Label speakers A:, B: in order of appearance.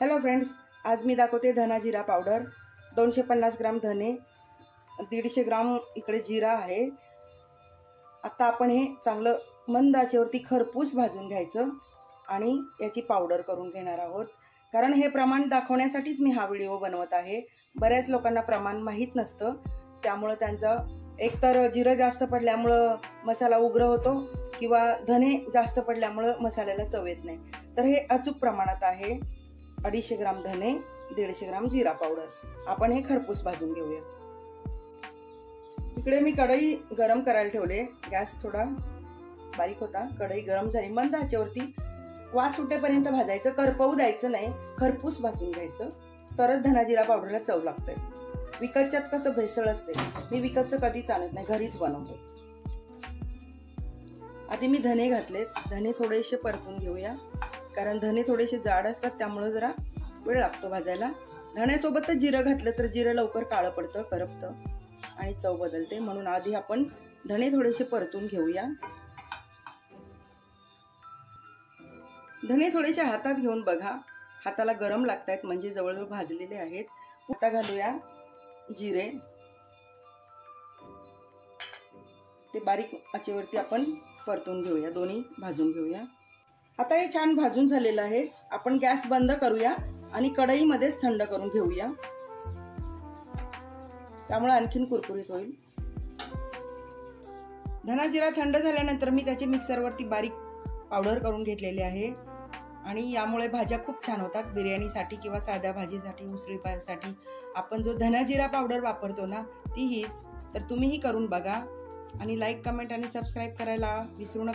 A: Hello friends, आज मी दाखवते धना जिरा पावडर। 250 ग्राम धने, 150 ग्राम इकडे जिरा आहे। आता आपण हे चांगलं मंद आचेवरती खरपूस भाजून घ्यायचं आणि याची पावडर करून घेणार आहोत। कारण हे प्रमाण दाखवण्यासाठीच मी हा व्हिडिओ बनवत आहे। बऱ्याच लोकांना प्रमाण माहीत नसतं, त्यामुळे त्यांचं एकतर जिरं जास्त पडल्यामुळं मसाला उग्र होतो किंवा धने जास्त पडल्यामुळं मसाल्याला चव येत नाही। तर हे अचूक प्रमाणात आहे। 250 ग्राम धने, 150 ग्राम जिरा पावडर। आपण हे खरपूस भाजून घेऊया। इकडे मी कढई गरम करायला ठेवले। गॅस थोडा बारीक होता। कढई गरम झाली, मंद आचेवरती वास सुटेपर्यंत भाजायचं, करपवू द्यायचं नाही, खरपूस भाजून घ्यायचं, तरच धना जिरा पावडरला चव लागते। विकतच्यात कसं भेसळ असते, मी विकतचं कधीच आणत नाही, घरीच बनवतो। आधी मी धने घातले, धने थोडेसे परतून घेऊया, कारण धने थोडेसे जाड असतात, त्यामुळे जरा वेळ लागतो भाजायला। धण्यासोबतच जिरं घातलं तर जिरं लवकर काळं पडतं, करपतं आणि चव बदलते, म्हणून आधी आपण धने थोडेसे परतून घेऊया। धने थोडेसे हातात घेऊन बघा, हाताला गरम लागतायत म्हणजे जवळजवळ भाजलेले आहेत। आता घालूया जिरे, ते बारीक आचेवरती आपण परतून घेऊया, दोन्ही भाजून घेऊया। आता हे छान भाजून झालेलं आहे। आपण गॅस बंद करूया आणि कढईमध्येच थंड करून घेऊया, त्यामुळे आणखीन कुरकुरीत होईल। धना जिरा थंड झाल्यानंतर मी त्याचे मिक्सरवरती बारीक पावडर करून घेतलेले आहे आणि यामुळे भाज्या खूप छान होतात। बिर्याणीसाठी किंवा साध्या भाजीसाठी, उसळीसाठी आपण जो धना जिरा पावडर वापरतो ना, ती हीच। तर तुम्हीही करून बघा आणि लाईक, कमेंट आणि सबस्क्राईब करायला विसरू नका।